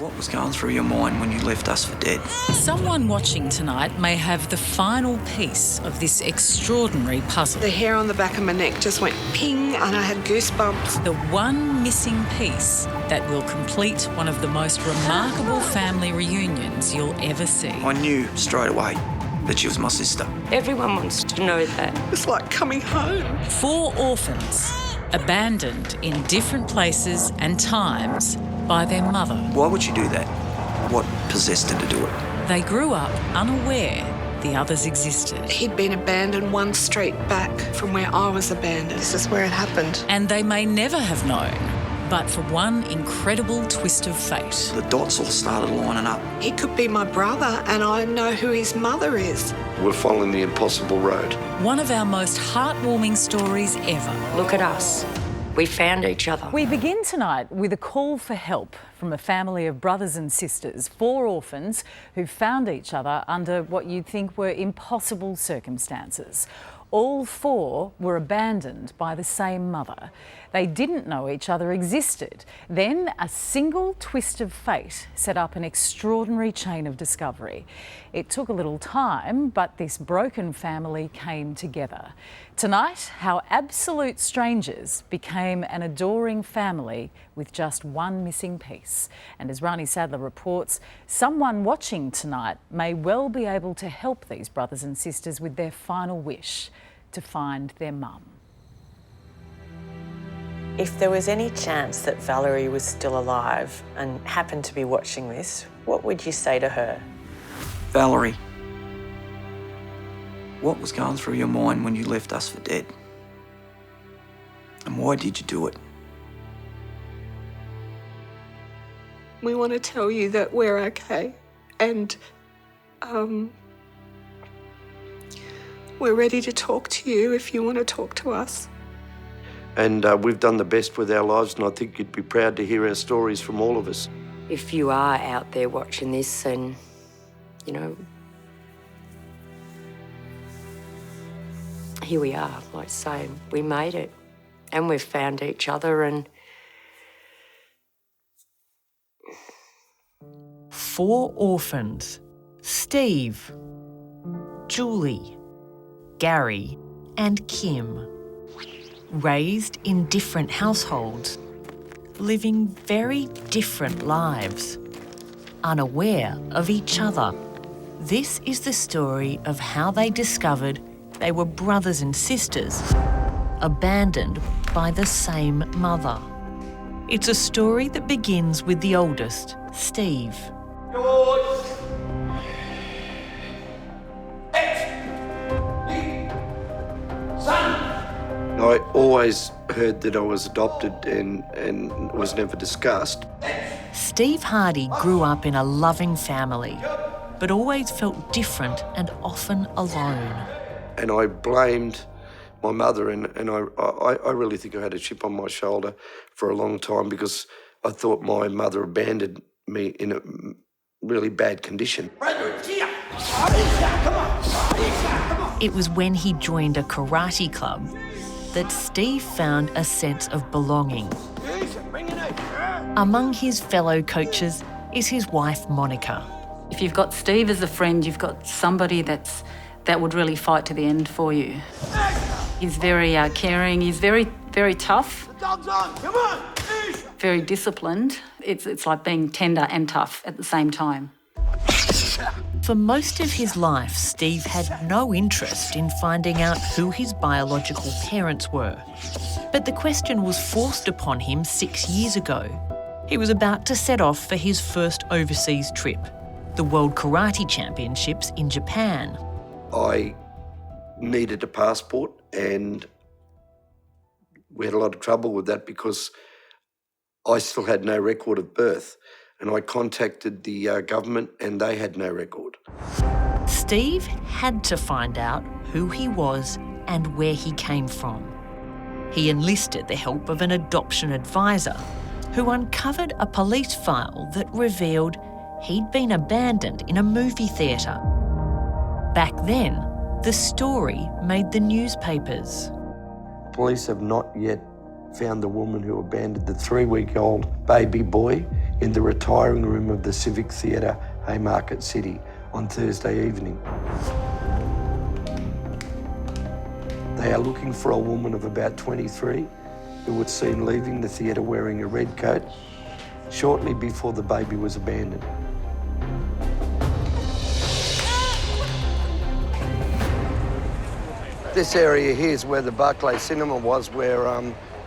What was going through your mind when you left us for dead? Someone watching tonight may have the final piece of this extraordinary puzzle. The hair on the back of my neck just went ping and I had goosebumps. The one missing piece that will complete one of the most remarkable family reunions you'll ever see. I knew straight away that she was my sister. Everyone wants to know that. It's like coming home. 4 orphans, abandoned in different places and times by their mother. Why would she do that? What possessed her to do it? They grew up unaware the others existed. He'd been abandoned one street back from where I was abandoned. This is where it happened. And they may never have known, but for one incredible twist of fate. The dots all started lining up. He could be my brother and I know who his mother is. We're following the impossible road. One of our most heartwarming stories ever. Look at us. We found each other. We begin tonight with a call for help from a family of brothers and sisters, 4 orphans who found each other under what you'd think were impossible circumstances. All 4 were abandoned by the same mother. They didn't know each other existed. Then a single twist of fate set up an extraordinary chain of discovery. It took a little time, but this broken family came together. Tonight, how absolute strangers became an adoring family with just one missing piece. And as Rani Sadler reports, someone watching tonight may well be able to help these brothers and sisters with their final wish, to find their mum. If there was any chance that Valerie was still alive and happened to be watching this, what would you say to her? Valerie, what was going through your mind when you left us for dead? And why did you do it? We want to tell you that we're okay and we're ready to talk to you if you want to talk to us. And we've done the best with our lives, and I think you'd be proud to hear our stories from all of us. If you are out there watching this and, you know, here we are, like say, we made it and we've found each other and 4 orphans: Steve, Julie, Gary and Kim. Raised in different households, living very different lives, unaware of each other. This is the story of how they discovered they were brothers and sisters, abandoned by the same mother. It's a story that begins with the oldest, Steve. I always heard that I was adopted and was never discussed. Steve Hardy grew up in a loving family, but always felt different and often alone. And I blamed my mother, and I really think I had a chip on my shoulder for a long time because I thought my mother abandoned me in a really bad condition. It was when he joined a karate club that Steve found a sense of belonging. Among his fellow coaches is his wife, Monica. If you've got Steve as a friend, you've got somebody that would really fight to the end for you. He's very caring, he's very, very tough. The dog's on, come on! Very disciplined. It's like being tender and tough at the same time. For most of his life, Steve had no interest in finding out who his biological parents were. But the question was forced upon him 6 years ago. He was about to set off for his first overseas trip, the World Karate Championships in Japan. I needed a passport, and we had a lot of trouble with that because I still had no record of birth. And I contacted the government and they had no record. Steve had to find out who he was and where he came from. He enlisted the help of an adoption advisor who uncovered a police file that revealed he'd been abandoned in a movie theatre. Back then, the story made the newspapers. Police have not yet found the woman who abandoned the 3-week-old baby boy in the retiring room of the Civic Theatre, Haymarket City, on Thursday evening. They are looking for a woman of about 23 who was seen leaving the theatre wearing a red coat shortly before the baby was abandoned. This area here is where the Barclay Cinema was, where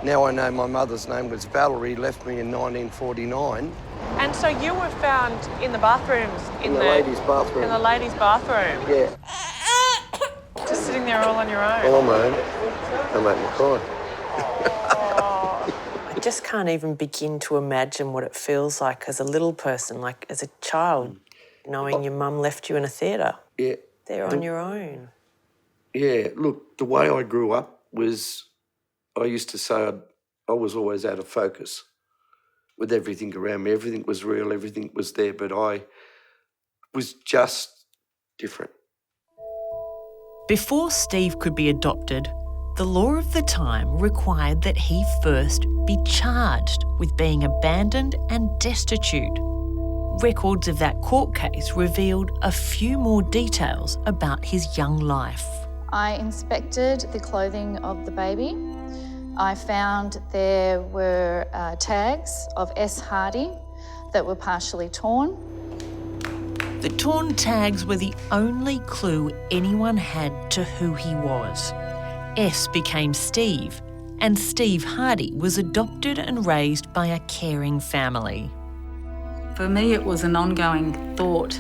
now I know my mother's name was Valerie, left me in 1949. And so you were found in the bathrooms? In the ladies' bathroom. In the ladies' bathroom? Yeah. Just sitting there all on your own? All on my own. Don't make me cry. I just can't even begin to imagine what it feels like as a little person, like as a child, knowing your mum left you in a theatre. Yeah. There on your own. Yeah, look, the way I grew up was, I used to say I was always out of focus with everything around me. Everything was real, everything was there, but I was just different. Before Steve could be adopted, the law of the time required that he first be charged with being abandoned and destitute. Records of that court case revealed a few more details about his young life. I inspected the clothing of the baby. I found there were tags of S. Hardy that were partially torn. The torn tags were the only clue anyone had to who he was. S became Steve, and Steve Hardy was adopted and raised by a caring family. For me, it was an ongoing thought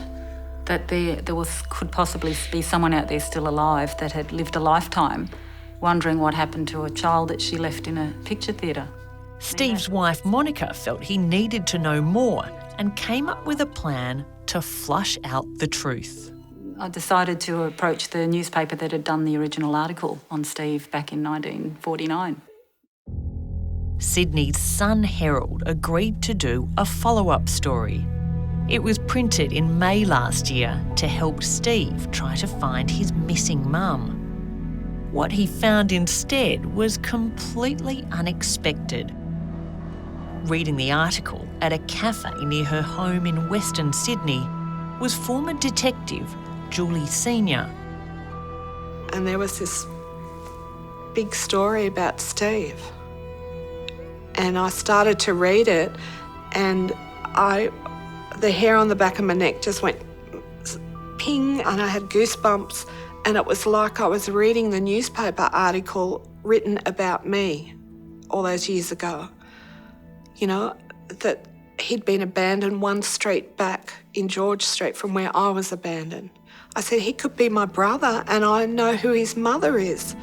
that there could possibly be someone out there still alive that had lived a lifetime wondering what happened to a child that she left in a picture theatre. Steve's wife, Monica, felt he needed to know more and came up with a plan to flush out the truth. I decided to approach the newspaper that had done the original article on Steve back in 1949. Sydney's Sun Herald agreed to do a follow-up story. It was printed in May last year to help Steve try to find his missing mum. What he found instead was completely unexpected. Reading the article at a cafe near her home in Western Sydney was former detective Julie Senior. And there was this big story about Steve. And I started to read it, and the hair on the back of my neck just went ping, and I had goosebumps, and it was like I was reading the newspaper article written about me all those years ago. You know, that he'd been abandoned one street back in George Street from where I was abandoned. I said, he could be my brother, and I know who his mother is.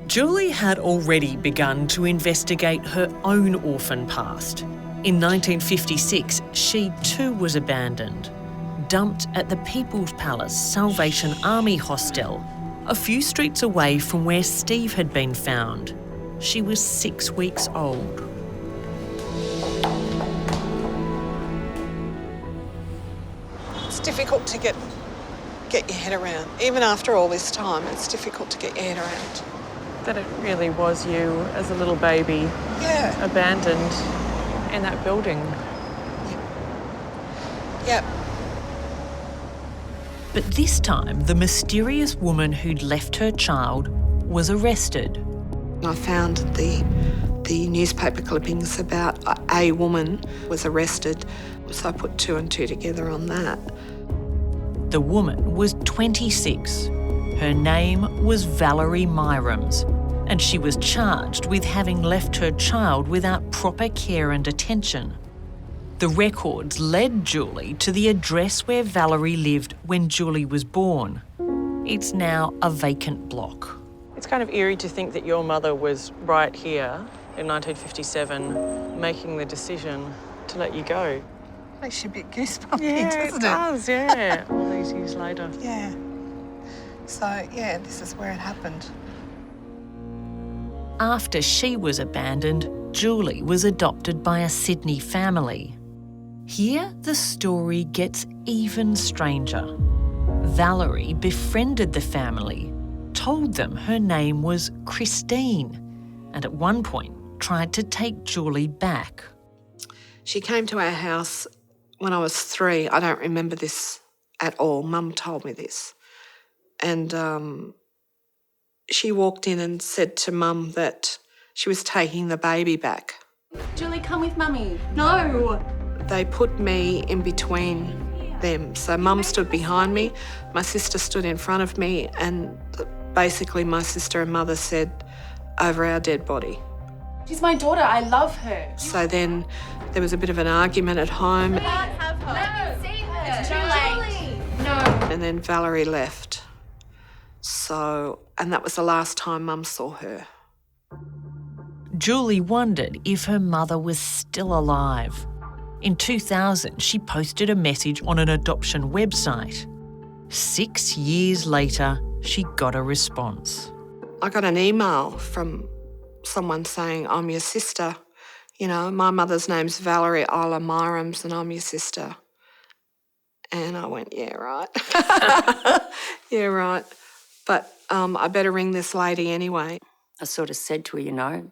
Julie had already begun to investigate her own orphan past. In 1956, she too was abandoned, dumped at the People's Palace Salvation Army hostel, a few streets away from where Steve had been found. She was 6 weeks old. It's difficult to get your head around. Even after all this time, it's difficult to get your head around. That it really was you as a little baby, abandoned in that building. Yep. But this time, the mysterious woman who'd left her child was arrested. I found the newspaper clippings about a woman was arrested, so I put two and two together on that. The woman was 26. Her name was Valerie Myrams, and she was charged with having left her child without proper care and attention. The records led Julie to the address where Valerie lived when Julie was born. It's now a vacant block. It's kind of eerie to think that your mother was right here in 1957 making the decision to let you go. Makes you a bit goosebumpy, Yeah, doesn't it does, yeah. All these years later. Yeah. So, yeah, this is where it happened. After she was abandoned, Julie was adopted by a Sydney family. Here, the story gets even stranger. Valerie befriended the family, told them her name was Christine, and at one point tried to take Julie back. She came to our house when I was 3. I don't remember this at all. Mum told me this. And she walked in and said to Mum that she was taking the baby back. Julie, come with Mummy. No! They put me in between them. So Mum stood behind me, my sister stood in front of me, and basically my sister and mother said, over our dead body. She's my daughter. I love her. So then there was a bit of an argument at home. I can't have her. No, see her. It's too late. No. And then Valerie left. So, and that was the last time Mum saw her. Julie wondered if her mother was still alive. In 2000, she posted a message on an adoption website. 6 years later, she got a response. I got an email from someone saying, I'm your sister. You know, my mother's name's Valerie Isla Myrams and I'm your sister. And I went, yeah, right. Yeah, right. But I better ring this lady anyway. I sort of said to her, you know,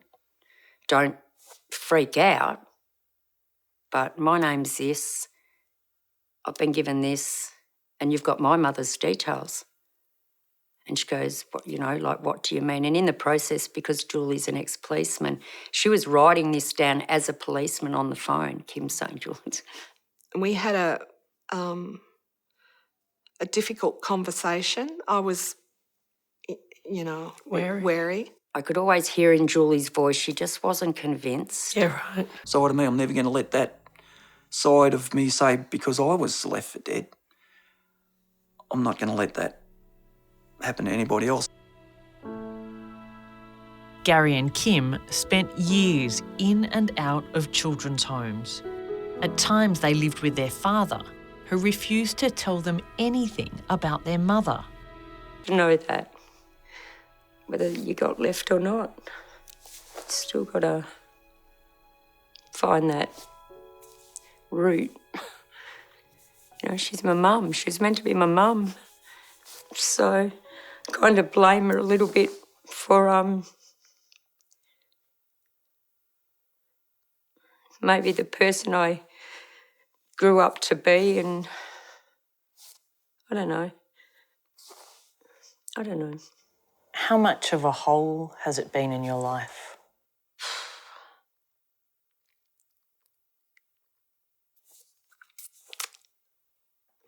don't freak out, but my name's this, I've been given this, and you've got my mother's details. And she goes, what, you know, like, what do you mean? And in the process, because Julie's an ex-policeman, she was writing this down as a policeman on the phone, Kim St. George. And we had a difficult conversation. I was, you know, wary. I could always hear in Julie's voice she just wasn't convinced. Yeah, right. Side of me, I'm never going to let that side of me say, because I was left for dead, I'm not going to let that happen to anybody else. Gary and Kim spent years in and out of children's homes. At times they lived with their father, who refused to tell them anything about their mother. You know that, whether you got left or not, you still got to find that root. You know, she's my mum. She was meant to be my mum. So I kind of blame her a little bit for maybe the person I grew up to be, and I don't know. How much of a hole has it been in your life?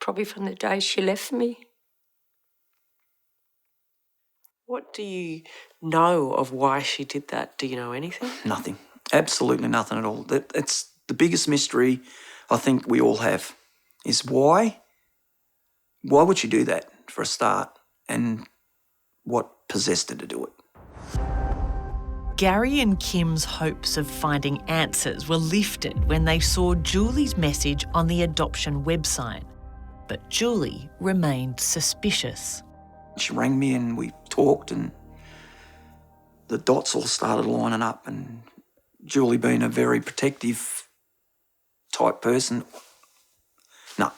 Probably from the day she left me. What do you know of why she did that? Do you know anything? Nothing. Absolutely nothing at all. It's the biggest mystery I think we all have, is why? Why would she do that, for a start? And what possessed her to do it? Gary and Kim's hopes of finding answers were lifted when they saw Julie's message on the adoption website. But Julie remained suspicious. She rang me and we talked, and the dots all started lining up, and Julie being a very protective type person, no.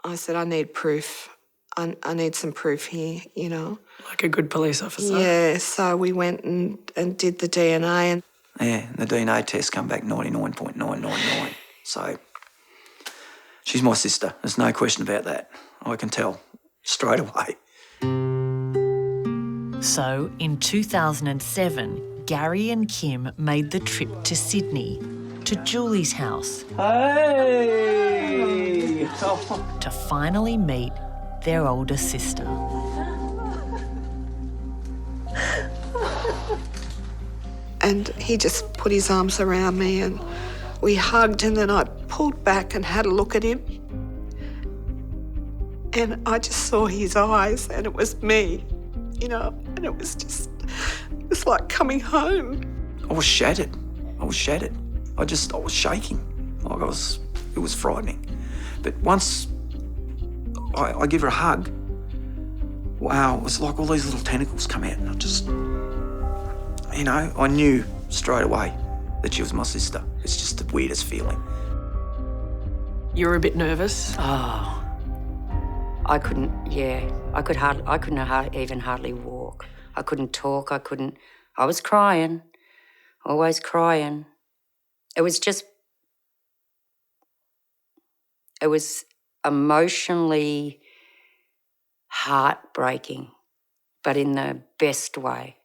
I said, I need proof. I need some proof here, you know. Like a good police officer? Yeah, so we went and did the DNA. And yeah, the DNA test come back 99.999. So she's my sister. There's no question about that. I can tell straight away. So in 2007, Gary and Kim made the trip to Sydney, to Julie's house. Hey! To finally meet their older sister. And he just put his arms around me and we hugged, and then I pulled back and had a look at him. And I just saw his eyes, and it was me, you know, and it was like coming home. I was shattered. I was shaking. Like it was frightening. But once I give her a hug, wow, it was like all these little tentacles come out, and I just, you know, I knew straight away that she was my sister. It's just the weirdest feeling. You were a bit nervous? Oh, I couldn't even hardly walk. I couldn't talk. I couldn't I was crying, always crying. It was emotionally heartbreaking, but in the best way.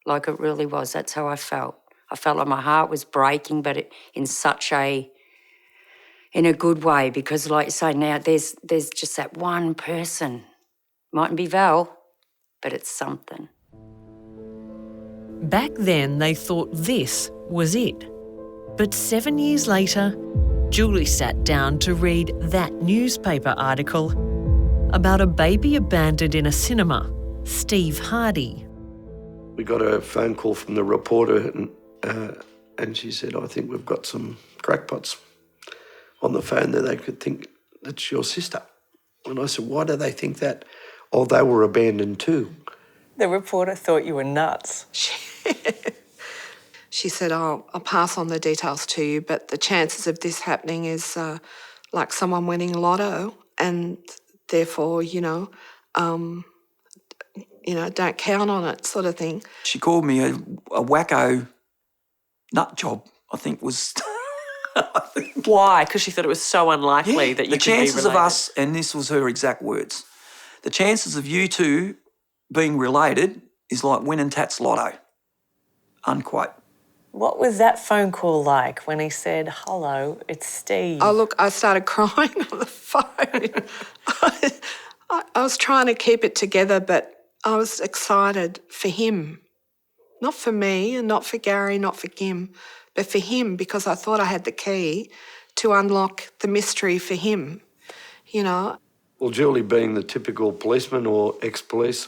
Like it really was. That's how I felt. I felt like my heart was breaking, but in a good way, because like you say now, there's just that one person. Mightn't be Val, but it's something. Back then, they thought this was it. But 7 years later, Julie sat down to read that newspaper article about a baby abandoned in a cinema, Steve Hardy. We got a phone call from the reporter and she said, I think we've got some crackpots on the phone that they could think that's your sister. And I said, why do they think that? Oh, they were abandoned too. The reporter thought you were nuts. She said, I'll pass on the details to you, but the chances of this happening is like someone winning Lotto, and therefore, don't count on it, sort of thing. She called me a wacko nut job, I think was... Why? Because she thought it was so unlikely that you the could be chances of related. us, and this was her exact words, the chances of you two being related is like winning Tats Lotto, unquote. What was that phone call like when he said, hello, it's Steve? Oh, look, I started crying on the phone. I was trying to keep it together, but I was excited for him. Not for me and not for Gary, not for Kim, but for him, because I thought I had the key to unlock the mystery for him, Well, Julie, being the typical policeman or ex-police,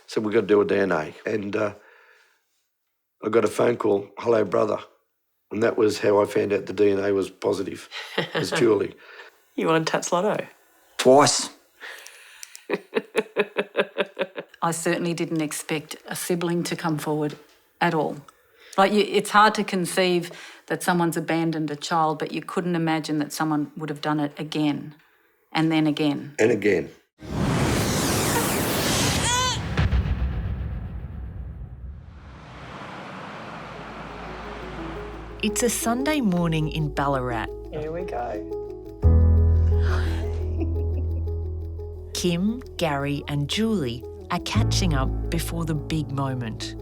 said we've got to do a DNA. And I got a phone call, hello, brother. And that was how I found out the DNA was positive. It was Julie. You won Tats Lotto? Twice. I certainly didn't expect a sibling to come forward at all. It's hard to conceive that someone's abandoned a child, but you couldn't imagine that someone would have done it again and then again. And again. It's a Sunday morning in Ballarat. Here we go. Kim, Gary and Julie are catching up before the big moment.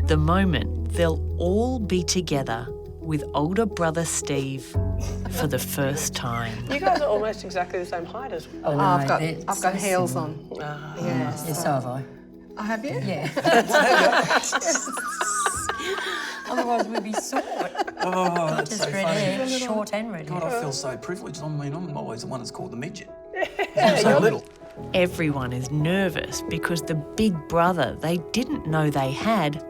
The moment they'll all be together with older brother Steve for the first time. You guys are almost exactly the same height as well. Oh, no, I've got heels on. Yes, so have I. Oh, have you? Yeah. Otherwise we'd be short. Oh, that's Just so red funny. hair, short and red God, hair. I feel so privileged. I mean, I'm always the one that's called the midget. I'm so little. Everyone is nervous because the big brother they didn't know they had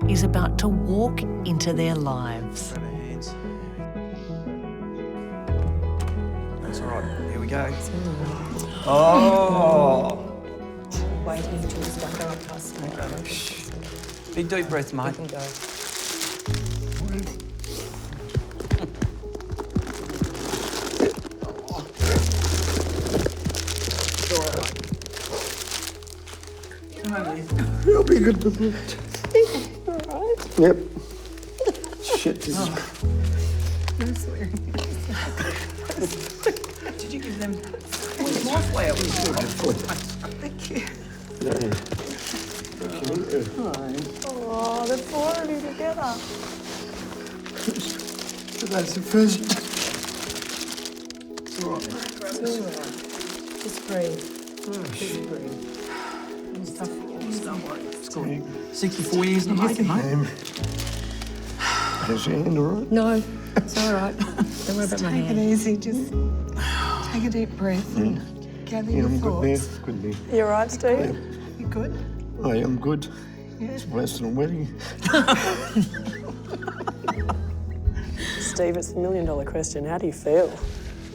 is about to walk into their lives. Grab our hands. That's all right. Here we go. Oh. Waiting until it's done. Go up past. Big deep breath, mate. Can go. It'll be good to do it. All right. Yep. Shit, this is... Did you give them more flour? Thank you. Yeah. Oh, they're already together. That's the first... It's all right. Just breathe. Just breathe. Don't worry. It's good. 64 years in the making, mate. Is your hand all right? No, it's all right. Don't worry about my Take it hand. easy, just take a deep breath and gather your I'm thoughts. good now. You all right, Steve? You good? I am good. It's worse than a wedding. Steve, it's the $1 million question. How do you feel?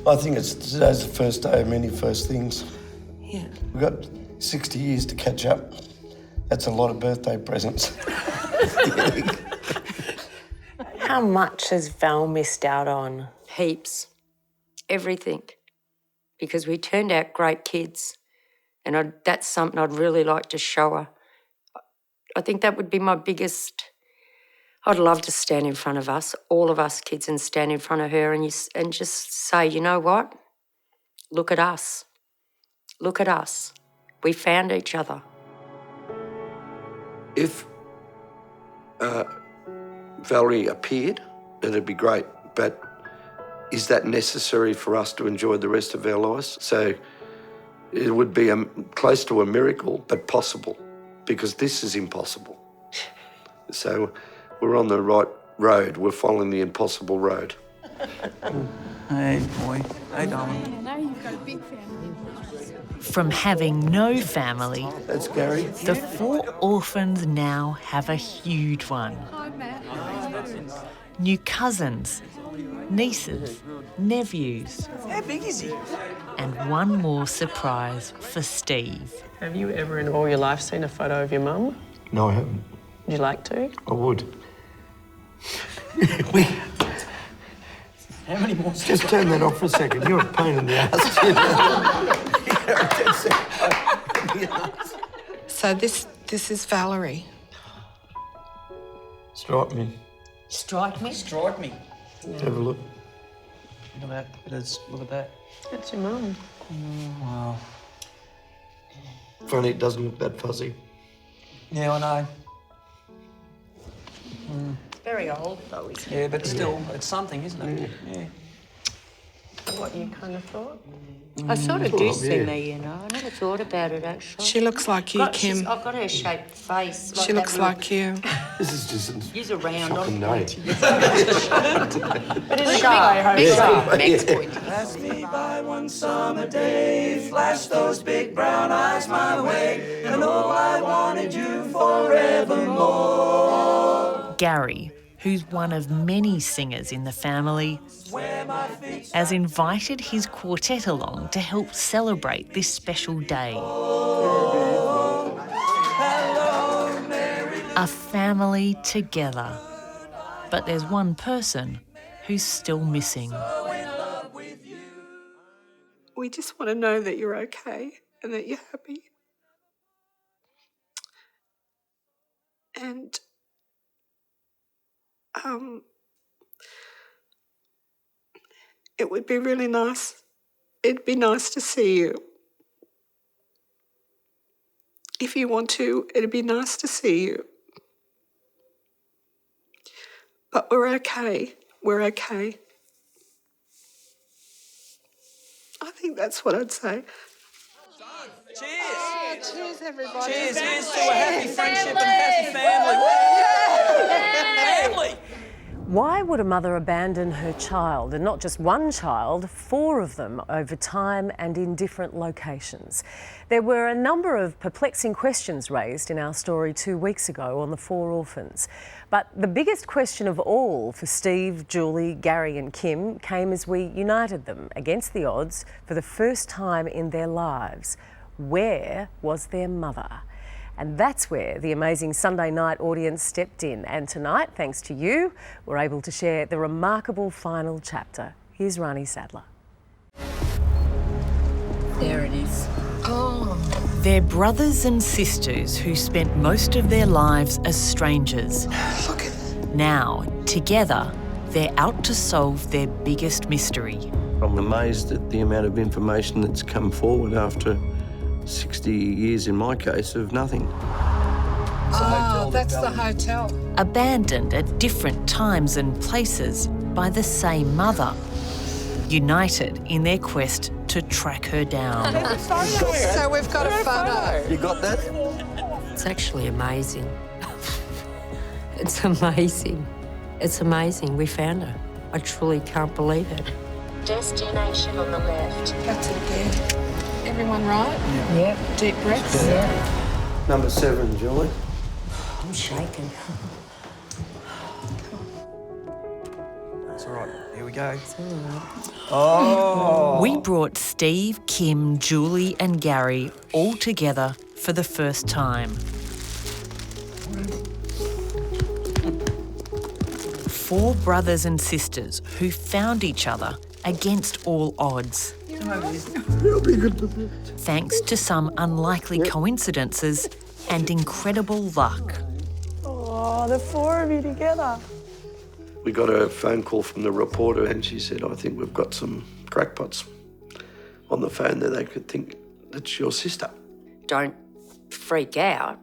I think today's the first day of many first things. Yeah. We've got 60 years to catch up. That's a lot of birthday presents. How much has Val missed out on? Heaps. Everything. Because we turned out great kids And that's something I'd really like to show her. I think that would be my biggest... I'd love to stand in front of us, all of us kids, and stand in front of her and just say, you know what? Look at us. Look at us. We found each other. If Valerie appeared, it'd be great, but is that necessary for us to enjoy the rest of our lives? So it would be close to a miracle, but possible, because this is impossible. So we're on the right road. We're following the impossible road. Hey, boy. Hey, darling. Now you've got a big family. From having no family, That's Gary. the 4 orphans now have a huge one. Hi, Matt. New cousins, nieces, nephews, How big is he? and one more surprise for Steve. Have you ever in all your life seen a photo of your mum? No, I haven't. Would you like to? I would. How many more? Just turn that off for a second. You're a pain in the ass. So this is Valerie. Strike me. Strike me? Strike me. Have a look. Look at that. Look at that. That's your mum. Wow. Funny, it doesn't look that fuzzy. Yeah, I know. Very old, though, isn't it? Yeah, but still, it's something, isn't it? Yeah. What you kind of thought? I sort of do Sort of, see yeah. me, you know. I never thought about it, actually. She looks like you, Kim. I've got her shaped face. She looks like you. This is just Use a round, fucking not night. But it's shy. big sharp, Meg's point. Pass me by one summer day, flash those big brown eyes my way, and oh, I wanted you forevermore. Gary, who's one of many singers in the family, has invited his quartet along to help celebrate this special day. A family together. But there's one person who's still missing. We just want to know that you're okay and that you're happy. And it would be really nice. It'd be nice to see you. If you want to, it'd be nice to see you. But we're okay. We're okay. I think that's what I'd say. Cheers! Cheers, everybody. Cheers! Here's to a happy friendship and happy family. Family! Why would a mother abandon her child, and not just one child, 4 of them over time and in different locations? There were a number of perplexing questions raised in our story 2 weeks ago on the 4 orphans. But the biggest question of all for Steve, Julie, Gary and Kim came as we united them against the odds for the first time in their lives. Where was their mother? And that's where the amazing Sunday night audience stepped in. And tonight, thanks to you, we're able to share the remarkable final chapter. Here's Rani Sadler. There it is. They're brothers and sisters who spent most of their lives as strangers. Look at that. Now, together, they're out to solve their biggest mystery. I'm amazed at the amount of information that's come forward after 60 years, in my case, of nothing. Oh, that's the hotel. Abandoned at different times and places by the same mother. United in their quest to track her down. So we've got a photo. You got that? It's actually amazing. It's amazing. It's amazing. We found her. I truly can't believe it. Destination on the left. That's it there. Everyone right? Yep. Deep breaths. Number 7, Julie. I'm shaking. That's all right. Here we go. We brought Steve, Kim, Julie and Gary all together for the first time. 4 brothers and sisters who found each other against all odds. Thanks to some unlikely coincidences and incredible luck. Oh, the four of you together. We got a phone call from the reporter and she said, I think we've got some crackpots on the phone that they could think that's your sister. Don't freak out,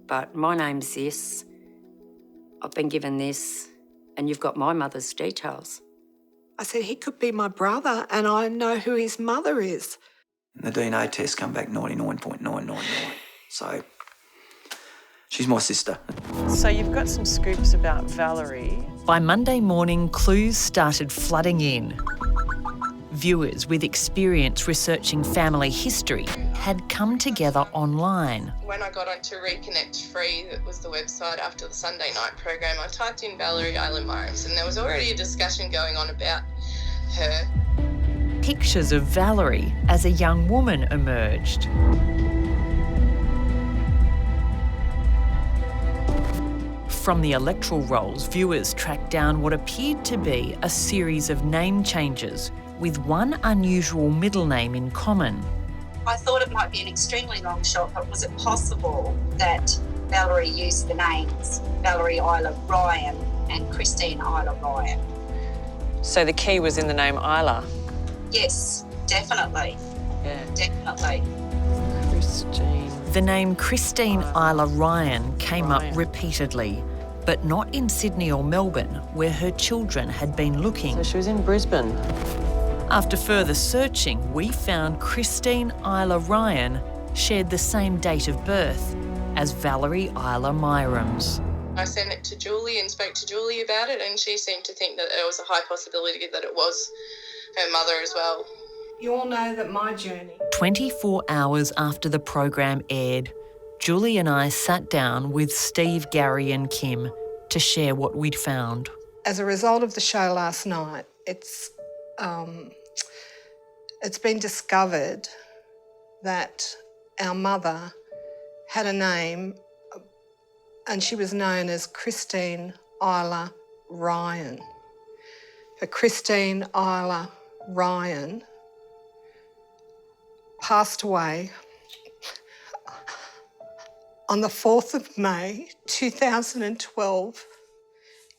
but my name's this. I've been given this, and you've got my mother's details. I said, he could be my brother and I know who his mother is. The DNA test come back 99.999. So she's my sister. So you've got some scoops about Valerie. By Monday morning, clues started flooding in. Viewers with experience researching family history had come together online. When I got onto Reconnect Free, that was the website after the Sunday night program, I typed in Valerie Isla Myers and there was already a discussion going on about her. Pictures of Valerie as a young woman emerged. From the electoral rolls, viewers tracked down what appeared to be a series of name changes, with one unusual middle name in common. I thought it might be an extremely long shot, but was it possible that Valerie used the names Valerie Isla Ryan and Christine Isla Ryan? So the key was in the name Isla? Yes, definitely. Yeah. Definitely. Christine. The name Christine Isla Ryan came up repeatedly, but not in Sydney or Melbourne, where her children had been looking. So she was in Brisbane. After further searching, we found Christine Isla Ryan shared the same date of birth as Valerie Isla Myrams. I sent it to Julie and spoke to Julie about it and she seemed to think that there was a high possibility that it was her mother as well. You all know that my journey. 24 hours after the program aired, Julie and I sat down with Steve, Gary and Kim to share what we'd found. As a result of the show last night, it's been discovered that our mother had a name and she was known as Christine Isla Ryan. But Christine Isla Ryan passed away on the 4th of May 2012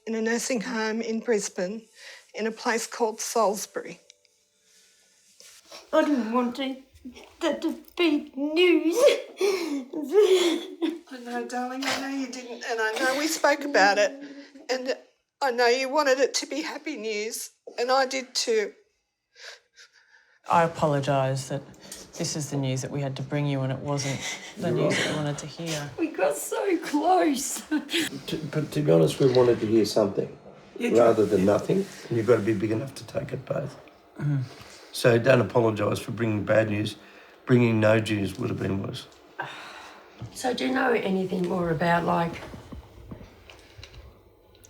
in a nursing home in Brisbane in a place called Salisbury. I didn't want that to be news. I know, darling, I know you didn't, and I know we spoke about it, and I know you wanted it to be happy news, and I did too. I apologise that this is the news that we had to bring you and it wasn't the news that you wanted to hear. We got so close. But to be honest, we wanted to hear something rather than nothing, and you've got to be big enough to take it both. So don't apologise for bringing bad news. Bringing no news would have been worse. So do you know anything more about, like...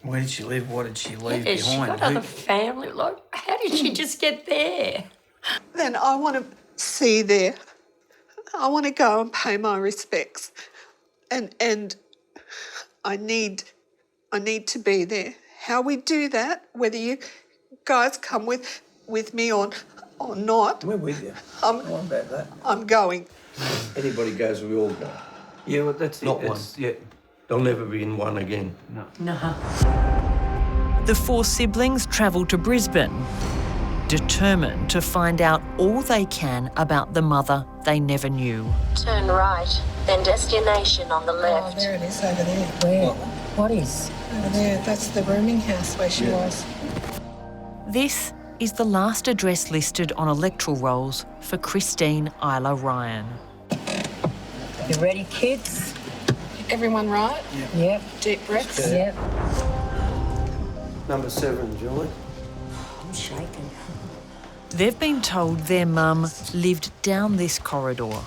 Where did she live? What did she leave Yeah, behind? she got other family. Like, how did she just get there? Then I want to see there. I want to go and pay my respects, and I need to be there. How we do that, whether you guys come with me or not. We're with you. I'm about that. I'm going. Anybody goes, we all go. Yeah, well, that's Not it. one. Yeah. They'll never be in one again. No. The four siblings travelled to Brisbane, determined to find out all they can about the mother they never knew. Turn right, then destination on the left. Oh, there it is, over there. Where? What is? Over there, that's the rooming house where she was. This is the last address listed on electoral rolls for Christine Isla Ryan. You ready, kids? Everyone right? Yep. Deep breaths? Yep. Number 7, Julie. I'm shaking. They've been told their mum lived down this corridor.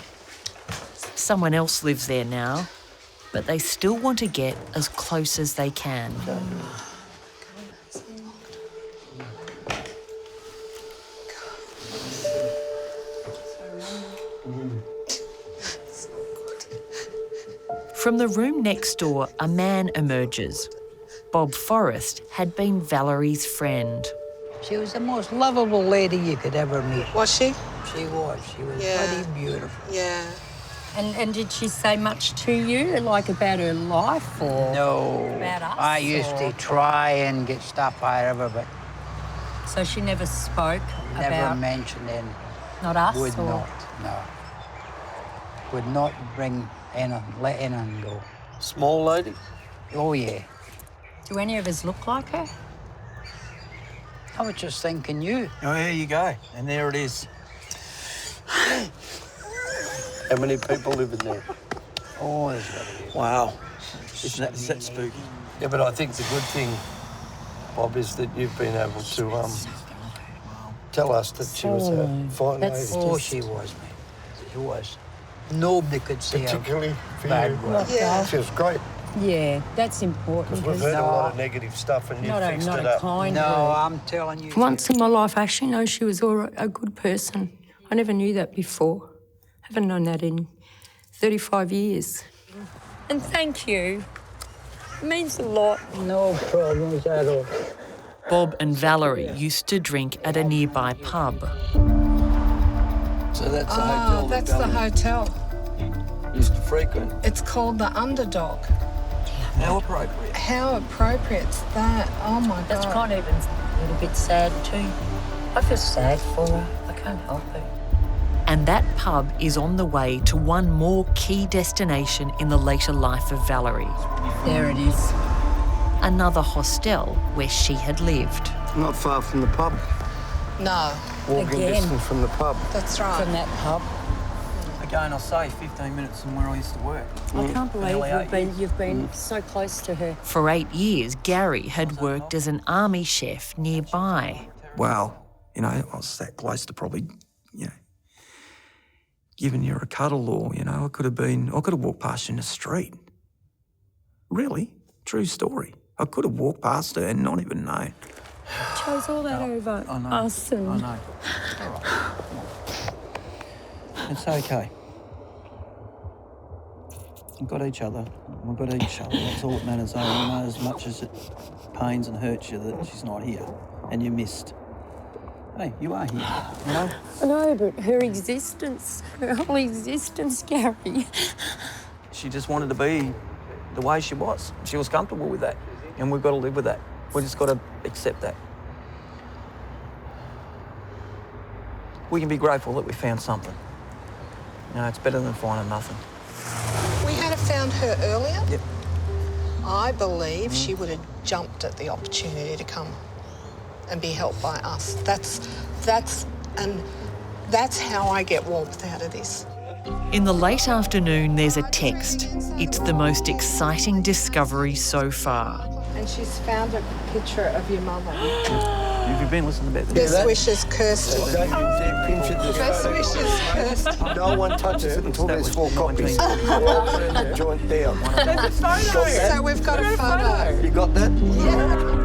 Someone else lives there now, but they still want to get as close as they can. From the room next door, a man emerges. Bob Forrest had been Valerie's friend. She was the most lovable lady you could ever meet. Was she? She was. She was Yeah. bloody beautiful. Yeah. And did she say much to you, like about her life or No. about us? I used to try and get stuff out of her, but So she never spoke never about mentioned it. not us? Would or? not, no. Would not bring anyone, let anyone go. Small lady? Oh, yeah. Do any of us look like her? I was just thinking you. Oh, here you go. And there it is. How many people live in there? Oh, there's got to be. Wow. Is that spooky? Yeah, but I think the good thing, Bob, is that you've been able to tell us that she was a fine lady. Oh, she was, mate. She was. Nobody could see her Particularly for bad you. way. Yeah. She was great, Yeah, that's important. because we've heard a lot of negative stuff and you fixed it up. No, I'm telling you. Once in my life, I actually know she was a good person. I never knew that before. Haven't known that in 35 years. And thank you. It means a lot. No problems at all. Bob and Valerie used to drink at a nearby pub. So that's the hotel. That's the hotel. Used to frequent. It's called the Underdog. How appropriate. How appropriate's that? Oh my God. That's kind of even a little bit sad too. I feel sad for her. I can't help it. And that pub is on the way to one more key destination in the later life of Valerie. There it is. Another hostel where she had lived. Not far from the pub. No, Walking Again. distance from the pub. that's right. From that pub. Again, I'll say 15 minutes from where I used to work. I can't believe Early you've been so close to her. For 8 years, Gary had worked as an army chef nearby. Well, you know, I was that close to probably, you know, giving you a cuddle or, you know, I could have walked past you in the street. Really, true story. I could have walked past her and not even known. Chose all that over I know. us and... I know. All right. It's okay. We've got each other. We've got each other. That's all that matters. You know, as much as it pains and hurts you that she's not here and you missed. Hey, you are here, you know? I know, but her existence, her whole existence, Gary. She just wanted to be the way she was. She was comfortable with that, and we've got to live with that. We've just got to accept that. We can be grateful that we found something. You know, it's better than finding nothing. We had found her earlier. Yep. I believe she would have jumped at the opportunity to come and be helped by us. That's how I get warmth out of this. In the late afternoon, there's a text. It's the most exciting discovery so far. And she's found a picture of your mother. Have you been listening about this? Best wishes, Kirsty. Don't you dare pinch it this Best photo. wishes, Kirsty. No one touches it until there's 4 copies. Joint down. So we've got a photo. You got that? Yeah.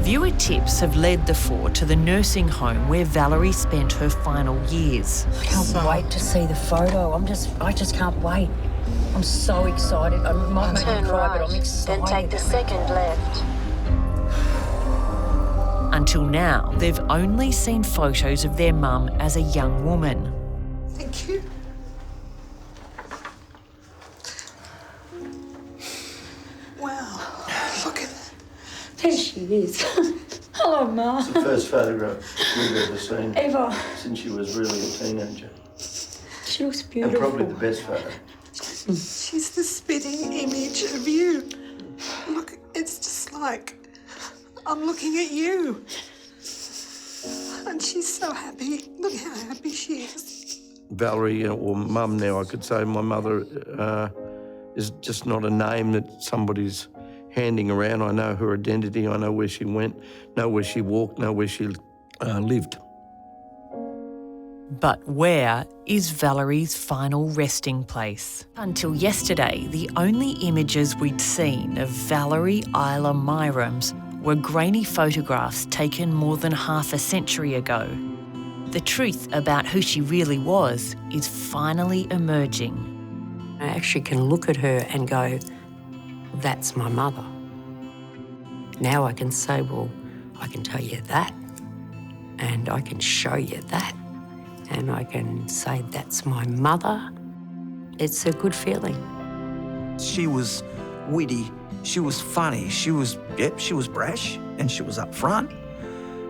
Viewer tips have led the four to the nursing home where Valerie spent her final years. I can't wait to see the photo. I just can't wait. I'm so excited. I might make me cry, but I'm excited. Then take the second left. Until now, they've only seen photos of their mum as a young woman. Thank you. Wow. Look at that. There she is. Hello, Ma. It's the first photograph we've ever seen Eva. since she was really a teenager. She looks And beautiful. probably the best photo. She's the spitting image of you. Look, it's just like I'm looking at you. And she's so happy. Look how happy she is. Valerie, or Mum now, I could say my mother is just not a name that somebody's handing around. I know her identity, I know where she went, know where she walked, know where she lived. But where is Valerie's final resting place? Until yesterday, the only images we'd seen of Valerie Isla Myrams were grainy photographs taken more than half a century ago. The truth about who she really was is finally emerging. I actually can look at her and go, that's my mother. Now I can say, well, I can tell you that, and I can show you that, and I can say that's my mother. It's a good feeling. She was witty, she was funny, she was brash and she was upfront,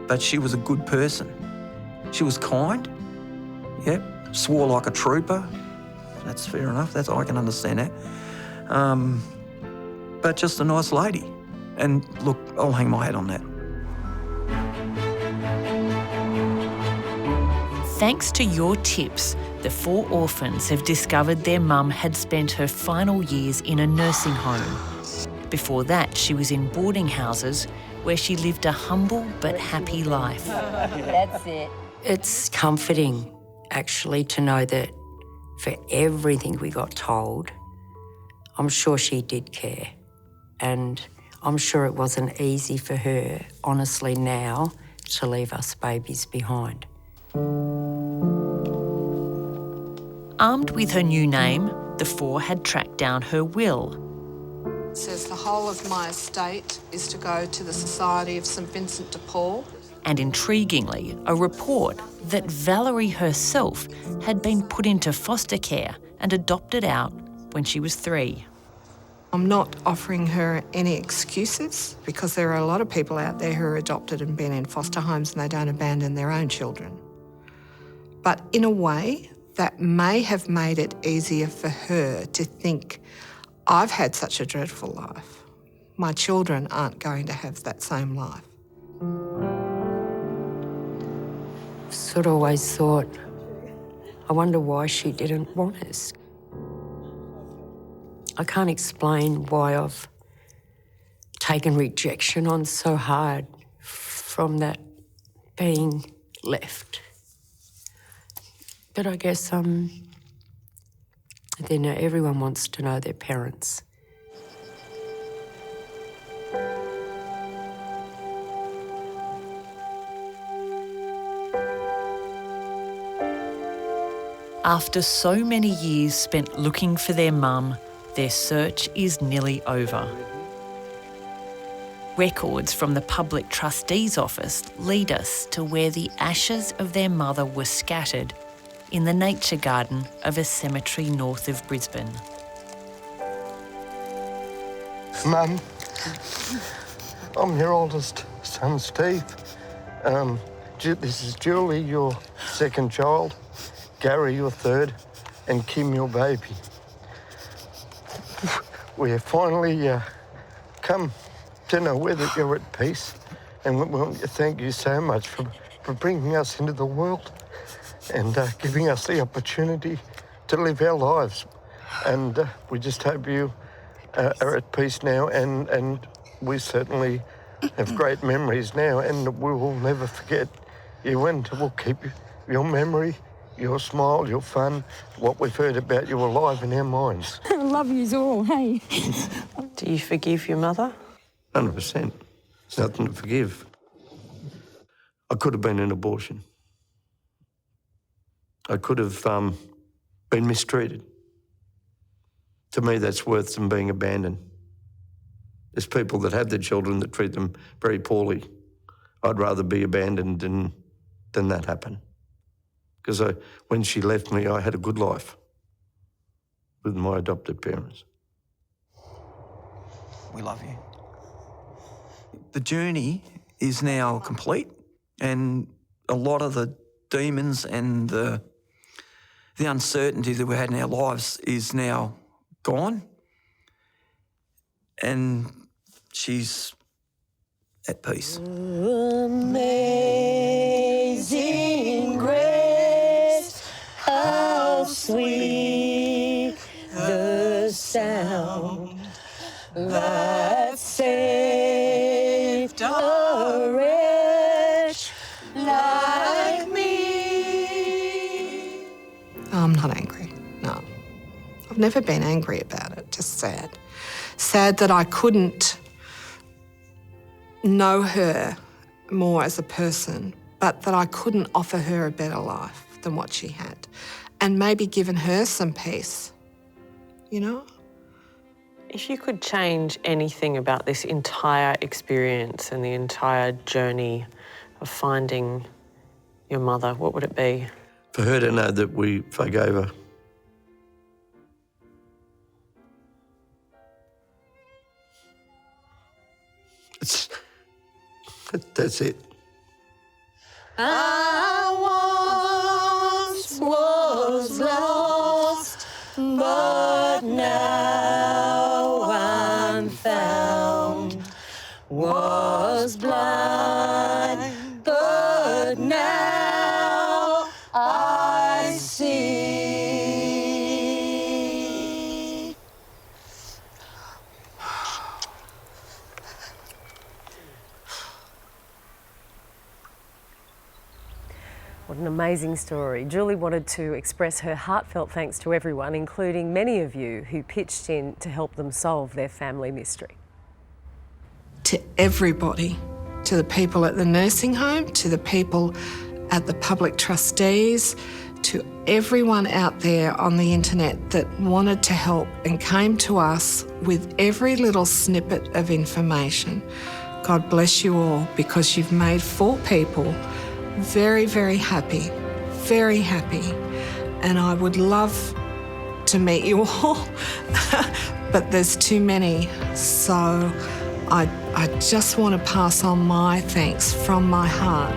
but she was a good person. She was kind, swore like a trooper. That's fair enough, I can understand that. But just a nice lady. And look, I'll hang my hat on that. Thanks to your tips, the 4 orphans have discovered their mum had spent her final years in a nursing home. Before that, she was in boarding houses where she lived a humble but happy life. That's it. It's comforting, actually, to know that for everything we got told, I'm sure she did care. And I'm sure it wasn't easy for her, honestly, now, to leave us babies behind. Armed with her new name, the 4 had tracked down her will. It says the whole of my estate is to go to the Society of St Vincent de Paul. And intriguingly, a report that Valerie herself had been put into foster care and adopted out when she was 3. I'm not offering her any excuses because there are a lot of people out there who are adopted and been in foster homes and they don't abandon their own children. But in a way, that may have made it easier for her to think, I've had such a dreadful life. My children aren't going to have that same life. I've sort of always thought, I wonder why she didn't want us. I can't explain why I've taken rejection on so hard from that being left. But I guess, everyone wants to know their parents. After so many years spent looking for their mum, their search is nearly over. Records from the Public Trustee's Office lead us to where the ashes of their mother were scattered in the nature garden of a cemetery north of Brisbane. Mum, I'm your oldest son, Steve. This is Julie, your second child, Gary, your third, and Kim, your baby. We have finally come to know whether you're at peace, and we want to thank you so much for bringing us into the world and giving us the opportunity to live our lives. And we just hope you are at peace now, and we certainly have great memories now, and we will never forget you, and we'll keep your memory, your smile, your fun, what we've heard about you alive in our minds. I love yous all, hey? Do you forgive your mother? 100%. There's nothing to forgive. I could have been an abortion. I could have been mistreated. To me, that's worse than being abandoned. There's people that have their children that treat them very poorly. I'd rather be abandoned than that happen. Because when she left me, I had a good life with my adopted parents. We love you. The journey is now complete, and a lot of the demons and the uncertainty that we had in our lives is now gone, and she's at peace. Amazing grace, how sweet the sound that saved a wretch like me. I'm not angry, no. I've never been angry about it, just sad. Sad that I couldn't know her more as a person, but that I couldn't offer her a better life than what she had, and maybe given her some peace, you know? If you could change anything about this entire experience and the entire journey of finding your mother, what would it be? For her to know that we forgave her. That's it. I once was lost, but now I'm found. Was blind, but now I see. What an amazing story. Julie wanted to express her heartfelt thanks to everyone, including many of you who pitched in to help them solve their family mystery. To everybody, to the people at the nursing home, to the people at the public trustees, to everyone out there on the internet that wanted to help and came to us with every little snippet of information. God bless you all, because you've made 4 people very, very happy, very happy. And I would love to meet you all, but there's too many. So I just want to pass on my thanks from my heart